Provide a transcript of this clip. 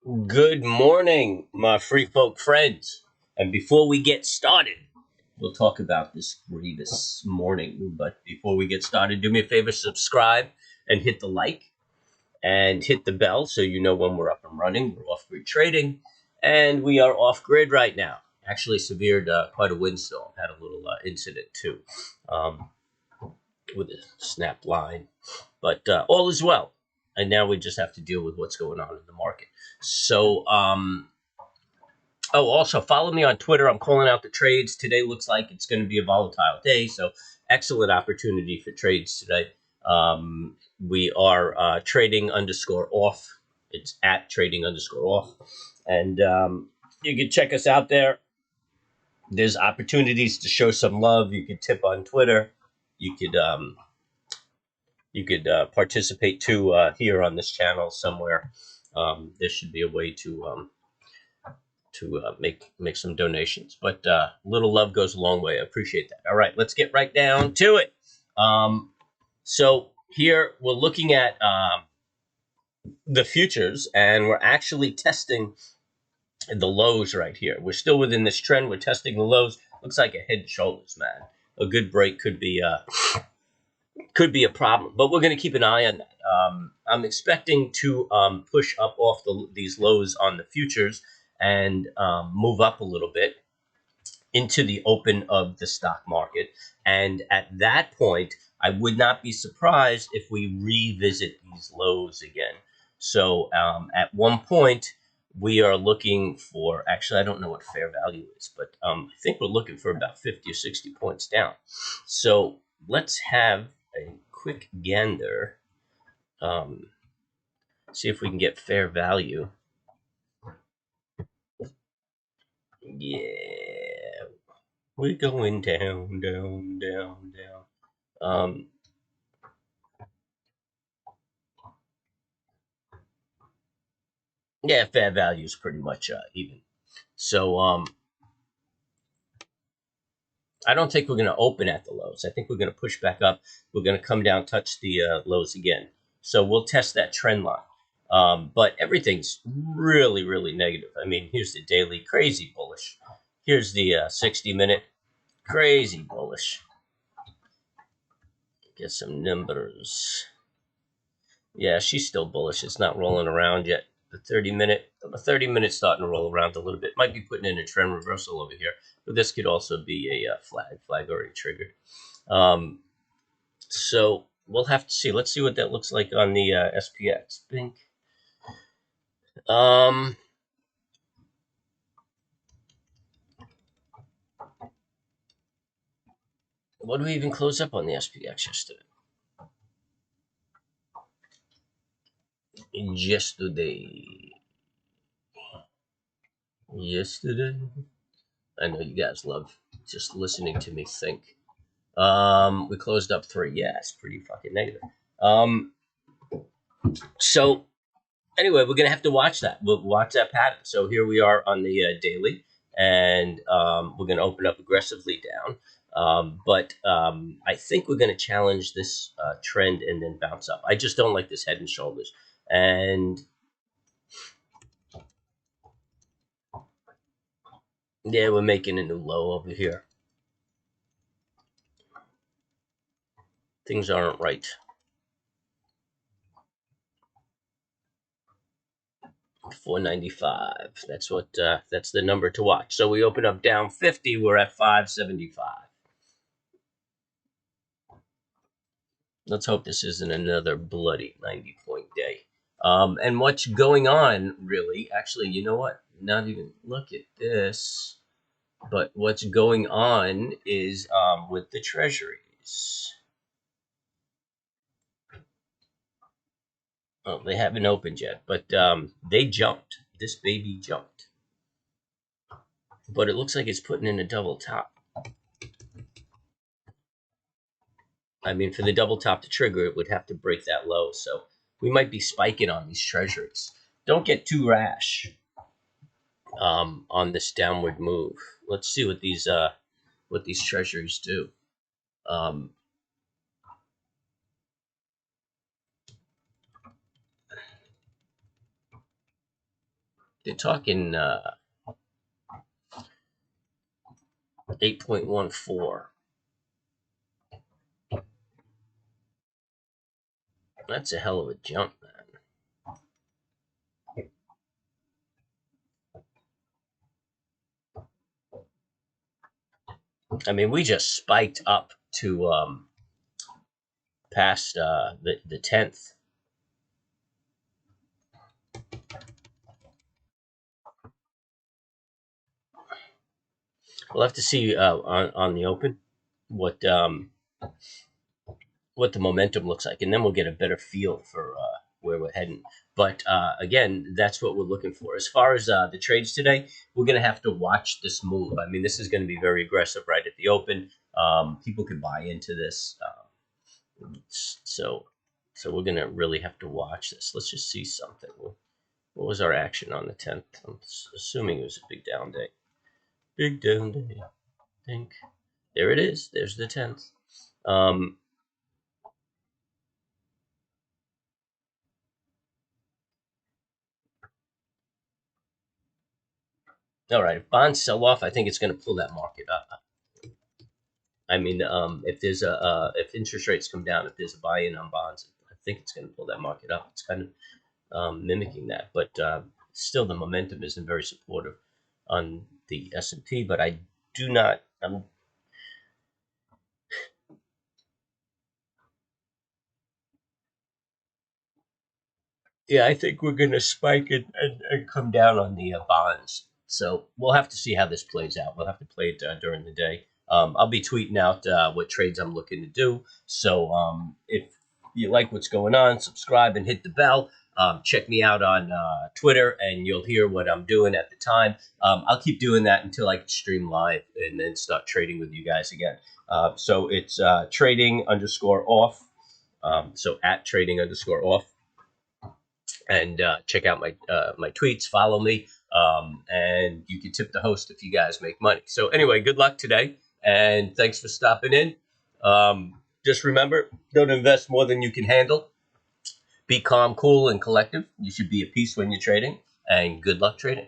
Good morning, my free folk friends. And before we get started, we'll talk about this grievous morning. But before we get started, do me a favor, subscribe and hit the like and hit the bell so you know when we're up and running. We're off grid trading and we are off grid right now. Actually, severed quite a windstorm. Had a little incident too um, with a snap line. But all is well. And now we just have to deal with what's going on in the market. So, also follow me on Twitter. I'm calling out the trades. Today looks like it's going to be a volatile day. So, excellent opportunity for trades today. We are trading underscore off. It's at trading underscore off. And you can check us out there. There's opportunities to show some love. You could tip on Twitter. You could participate too here on this channel somewhere. There should be a way to make some donations. But little love goes a long way. I appreciate that. All right, let's get right down to it. So here we're looking at the futures, and we're actually testing the lows right here. We're still within this trend. We're testing the lows. Looks like a head and shoulders, man. A good break could be a problem, but we're going to keep an eye on that. I'm expecting to push up off these lows on the futures and move up a little bit into the open of the stock market. And at that point, I would not be surprised if we revisit these lows again. So at one point, we are looking for, actually, I don't know what fair value is, but I think we're looking for about 50 or 60 points down. So let's have a quick gander, see if we can get fair value. Yeah, we're going down, down, down, down. Yeah, fair value is pretty much even. So I don't think we're going to open at the lows. I think we're going to push back up. We're going to come down, touch the lows again. So we'll test that trend line. But everything's really, really negative. I mean, here's the daily, crazy bullish. Here's the 60-minute, crazy bullish. Get some numbers. Yeah, she's still bullish. It's not rolling around yet. The 30-minute starting to roll around a little bit. Might be putting in a trend reversal over here, but this could also be a flag already triggered. So we'll have to see. Let's see what that looks like on the SPX. Bink. What did we even close up on the SPX yesterday? Yesterday. I know you guys love just listening to me think. We closed up 3. Yeah, it's pretty fucking negative. So anyway, we're gonna have to watch that. We'll watch that pattern. So here we are on the daily, and we're gonna open up aggressively down. But I think we're gonna challenge this trend and then bounce up. I just don't like this head and shoulders. And yeah, we're making a new low over here. Things aren't right. 495. That's what. That's the number to watch. So we open up down 50. We're at 575. Let's hope this isn't another bloody 90-point day. And what's going on, really? Actually, you know what? Not even look at this. But what's going on is with the treasuries. Well, they haven't opened yet, but they jumped. This baby jumped. But it looks like it's putting in a double top. I mean, for the double top to trigger, it would have to break that low. So we might be spiking on these treasuries. Don't get too rash on this downward move. Let's see what these treasuries do. They're talking 8.14. That's a hell of a jump, man. I mean, we just spiked up to past the 10th. We'll have to see on the open what the momentum looks like, and then we'll get a better feel for where we're heading. But again, that's what we're looking for. As far as the trades today, we're going to have to watch this move. I mean, this is going to be very aggressive right at the open. People could buy into this, so we're going to really have to watch this. Let's just see something. What was our action on the 10th? I'm assuming it was a big down day. Big down day. I think there it is. There's the 10th. All right, if bonds sell off, I think it's going to pull that market up. I mean, if there's if interest rates come down, if there's a buy-in on bonds, I think it's going to pull that market up. It's kind of mimicking that, but still, the momentum isn't very supportive on the S&P. But I do not. Yeah, I think we're going to spike and come down on the bonds. So we'll have to see how this plays out. We'll have to play it during the day. I'll be tweeting out what trades I'm looking to do. So if you like what's going on, subscribe and hit the bell. Check me out on Twitter, and you'll hear what I'm doing at the time. I'll keep doing that until I can stream live and then start trading with you guys again. So it's trading_off. So at trading_off. And check out my tweets, follow me, and you can tip the host if you guys make money. So anyway, good luck today, and thanks for stopping in. Just remember, don't invest more than you can handle. Be calm, cool, and collective. You should be at peace when you're trading, and good luck trading.